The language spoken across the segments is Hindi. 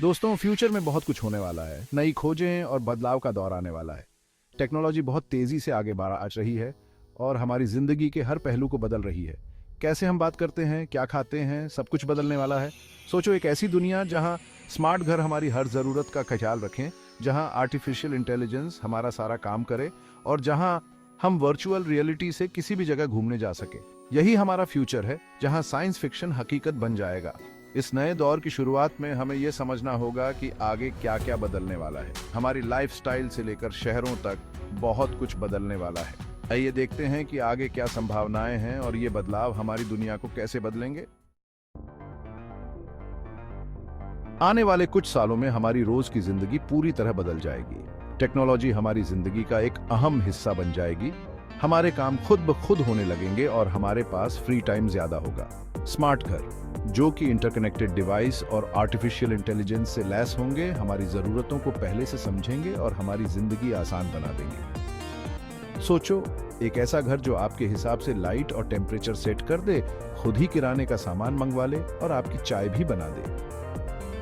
दोस्तों, फ्यूचर में बहुत कुछ होने वाला है। नई खोजें और बदलाव का दौर आने वाला है। टेक्नोलॉजी बहुत तेजी से आगे बढ़ आ रही है और हमारी जिंदगी के हर पहलू को बदल रही है। कैसे हम बात करते हैं, क्या खाते हैं, सब कुछ बदलने वाला है। सोचो, एक ऐसी दुनिया जहां स्मार्ट घर हमारी हर जरूरत का ख्याल रखें, जहां आर्टिफिशियल इंटेलिजेंस हमारा सारा काम करे और जहां हम वर्चुअल रियलिटी से किसी भी जगह घूमने जा सके। यही हमारा फ्यूचर है, जहां साइंस फिक्शन हकीकत बन जाएगा। इस नए दौर की शुरुआत में हमें यह समझना होगा कि आगे क्या क्या बदलने वाला है। हमारी लाइफस्टाइल से लेकर शहरों तक बहुत कुछ बदलने वाला है। आइए देखते हैं कि आगे क्या संभावनाएं हैं और ये बदलाव हमारी दुनिया को कैसे बदलेंगे। आने वाले कुछ सालों में हमारी रोज की जिंदगी पूरी तरह बदल जाएगी। टेक्नोलॉजी हमारी जिंदगी का एक अहम हिस्सा बन जाएगी। हमारे काम खुद ब खुद होने लगेंगे और हमारे पास फ्री टाइम ज्यादा होगा। स्मार्ट घर, जो कि इंटरकनेक्टेड डिवाइस और आर्टिफिशियल इंटेलिजेंस से लैस होंगे, हमारी जरूरतों को पहले से समझेंगे और हमारी जिंदगी आसान बना देंगे। सोचो, एक ऐसा घर जो आपके हिसाब से लाइट और टेम्परेचर सेट कर दे, खुद ही किराने का सामान मंगवा ले और आपकी चाय भी बना दे।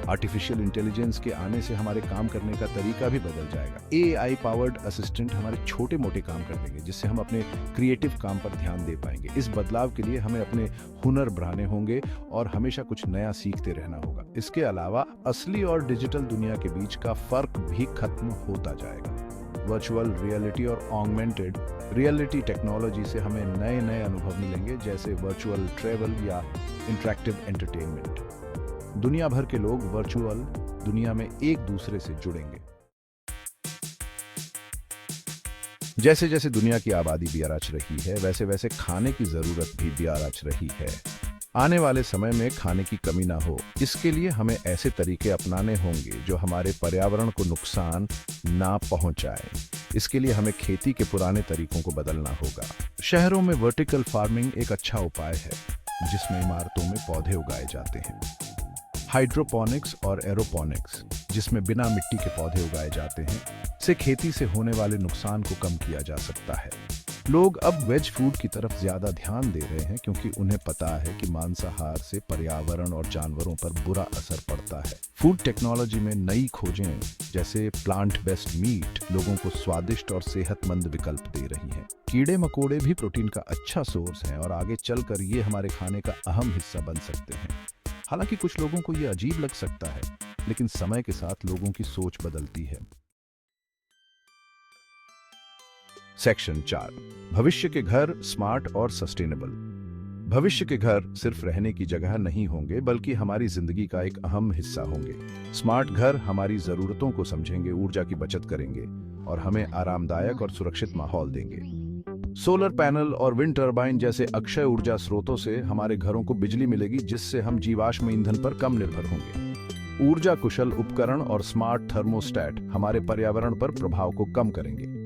आर्टिफिशियल इंटेलिजेंस के आने से हमारे काम करने का तरीका भी बदल जाएगा। एआई पावर्ड असिस्टेंट हमारे छोटे मोटे काम कर देंगे, जिससे हम अपने क्रिएटिव काम पर ध्यान दे पाएंगे। इस बदलाव के लिए हमें अपने हुनर बढ़ाने होंगे और हमेशा कुछ नया सीखते रहना होगा। इसके अलावा असली और डिजिटल दुनिया के बीच का फर्क भी खत्म होता जाएगा। वर्चुअल रियलिटी और ऑगमेंटेड रियलिटी टेक्नोलॉजी से हमें नए नए अनुभव मिलेंगे, जैसे वर्चुअल ट्रैवल या इंटरैक्टिव एंटरटेनमेंट। दुनिया भर के लोग वर्चुअल दुनिया में एक दूसरे से जुड़ेंगे। जैसे जैसे दुनिया की आबादी बियाराच रही है, वैसे वैसे खाने की जरूरत भी बियाराच रही है। आने वाले समय में खाने की कमी ना हो, इसके लिए हमें ऐसे तरीके अपनाने होंगे जो हमारे पर्यावरण को नुकसान ना पहुंचाए। इसके लिए हमें खेती के पुराने तरीकों को बदलना होगा। शहरों में वर्टिकल फार्मिंग एक अच्छा उपाय है, जिसमें इमारतों में पौधे उगाए जाते हैं। हाइड्रोपोनिक्स और एरोपोनिक्स, जिसमें बिना मिट्टी के पौधे उगाए जाते हैं, से खेती से होने वाले नुकसान को कम किया जा सकता है। लोग अब वेज फूड की तरफ ज्यादा ध्यान दे रहे हैं, क्योंकि उन्हें पता है कि मांसाहार से पर्यावरण और जानवरों पर बुरा असर पड़ता है। फूड टेक्नोलॉजी में नई खोजें, जैसे प्लांट बेस्ड मीट, लोगों को स्वादिष्ट और सेहतमंद विकल्प दे रही हैं। कीड़े मकोड़े भी प्रोटीन का अच्छा सोर्स हैं और आगे चलकर ये हमारे खाने का अहम हिस्सा बन सकते हैं। हालांकि कुछ लोगों को यह अजीब लग सकता है, लेकिन समय के साथ लोगों की सोच बदलती है। सेक्शन 4, भविष्य के घर स्मार्ट और सस्टेनेबल। भविष्य के घर सिर्फ रहने की जगह नहीं होंगे, बल्कि हमारी जिंदगी का एक अहम हिस्सा होंगे। स्मार्ट घर हमारी जरूरतों को समझेंगे, ऊर्जा की बचत करेंगे और हमें आरामदायक और सुरक्षित माहौल देंगे। सोलर पैनल और विंड टर्बाइन जैसे अक्षय ऊर्जा स्रोतों से हमारे घरों को बिजली मिलेगी, जिससे हम जीवाश्म ईंधन पर कम निर्भर होंगे। ऊर्जा कुशल उपकरण और स्मार्ट थर्मोस्टेट हमारे पर्यावरण पर प्रभाव को कम करेंगे।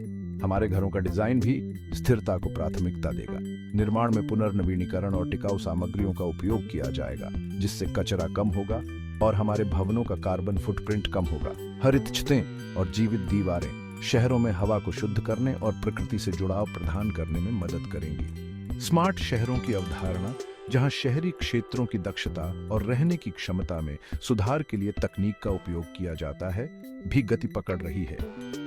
हमारे घरों का डिजाइन भी स्थिरता को प्राथमिकता देगा। निर्माण में पुनर्नवीनीकरण और टिकाऊ सामग्रियों का उपयोग किया जाएगा, जिससे कचरा कम होगा और हमारे भवनों का कार्बन फुटप्रिंट कम होगा। हरित छतें और जीवित दीवारें शहरों में हवा को शुद्ध करने और प्रकृति से जुड़ाव प्रदान करने में मदद करेंगी। स्मार्ट शहरों की अवधारणा, जहां शहरी क्षेत्रों की दक्षता और रहने की क्षमता में सुधार के लिए तकनीक का उपयोग किया जाता है, भी गति पकड़ रही है।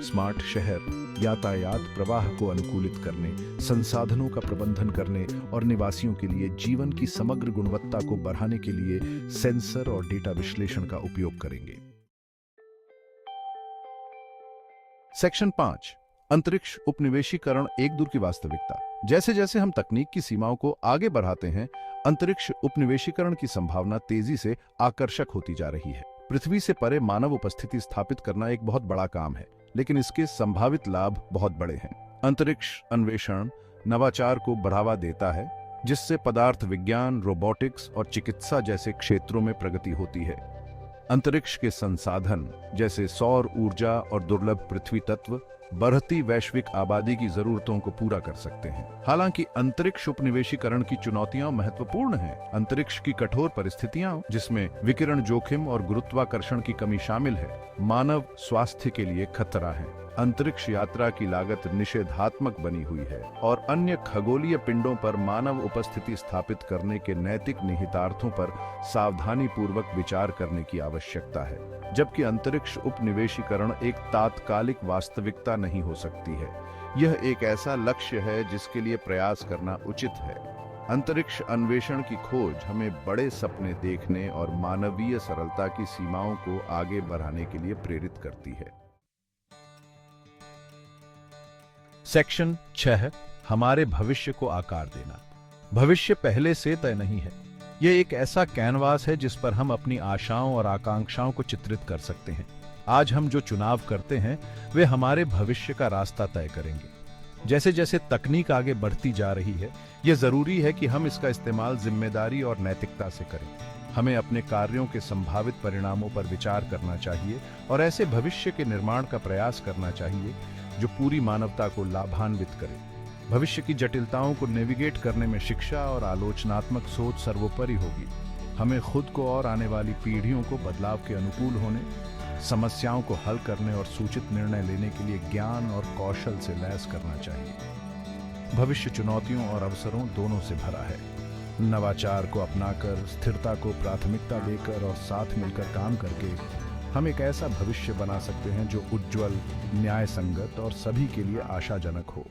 स्मार्ट शहर यातायात प्रवाह को अनुकूलित करने, संसाधनों का प्रबंधन करने और निवासियों के लिए जीवन की समग्र गुणवत्ता को बढ़ाने के लिए सेंसर और डेटा विश्लेषण का उपयोग करेंगे। सेक्शन 5, अंतरिक्ष उपनिवेशीकरण एक दूर की वास्तविकता। जैसे जैसे हम तकनीक की सीमाओं को आगे बढ़ाते हैं, अंतरिक्ष उपनिवेशीकरण की संभावना तेजी से आकर्षक होती जा रही है। पृथ्वी से परे मानव उपस्थिति स्थापित करना एक बहुत बड़ा काम है, लेकिन इसके संभावित लाभ बहुत बड़े हैं। अंतरिक्ष अन्वेषण नवाचार को बढ़ावा देता है, जिससे पदार्थ विज्ञान, रोबोटिक्स और चिकित्सा जैसे क्षेत्रों में प्रगति होती है। अंतरिक्ष के संसाधन, जैसे सौर ऊर्जा और दुर्लभ पृथ्वी तत्व, बढ़ती वैश्विक आबादी की जरूरतों को पूरा कर सकते हैं। हालांकि अंतरिक्ष उपनिवेशीकरण की चुनौतियां महत्वपूर्ण हैं। अंतरिक्ष की कठोर परिस्थितियां, जिसमें विकिरण जोखिम और गुरुत्वाकर्षण की कमी शामिल है, मानव स्वास्थ्य के लिए खतरा है। अंतरिक्ष यात्रा की लागत निषेधात्मक बनी हुई है और अन्य खगोलीय पिंडों पर मानव उपस्थिति स्थापित करने के नैतिक निहितार्थों पर सावधानी पूर्वक विचार करने की आवश्यकता है। जबकि अंतरिक्ष उपनिवेशीकरण एक तात्कालिक वास्तविकता नहीं हो सकती है, यह एक ऐसा लक्ष्य है जिसके लिए प्रयास करना उचित है। अंतरिक्ष अन्वेषण की खोज हमें बड़े सपने देखने और मानवीय सरलता की सीमाओं को आगे बढ़ाने के लिए प्रेरित करती है। सेक्शन 6, हमारे भविष्य को आकार देना। भविष्य पहले से तय नहीं है। यह एक ऐसा कैनवास है जिस पर हम अपनी आशाओं और आकांक्षाओं को चित्रित कर सकते हैं। आज हम जो चुनाव करते हैं वे हमारे भविष्य का रास्ता तय करेंगे। जैसे जैसे तकनीक आगे बढ़ती जा रही है, यह जरूरी है कि हम इसका इस्तेमाल जिम्मेदारी और नैतिकता से करें। हमें अपने कार्यों के संभावित परिणामों पर विचार करना चाहिए और ऐसे भविष्य के निर्माण का प्रयास करना चाहिए जो पूरी मानवता को लाभान्वित करे। भविष्य की जटिलताओं को नेविगेट करने में शिक्षा और आलोचनात्मक सोच सर्वोपरि होगी। हमें खुद को और आने वाली पीढ़ियों को बदलाव के अनुकूल होने, समस्याओं को हल करने और सूचित निर्णय लेने के लिए ज्ञान और कौशल से लैस करना चाहिए। भविष्य चुनौतियों और अवसरों दोनों से भरा है। नवाचार को अपनाकर, स्थिरता को प्राथमिकता देकर और साथ मिलकर काम करके हम एक ऐसा भविष्य बना सकते हैं जो उज्जवल, न्याय संगत और सभी के लिए आशाजनक हो।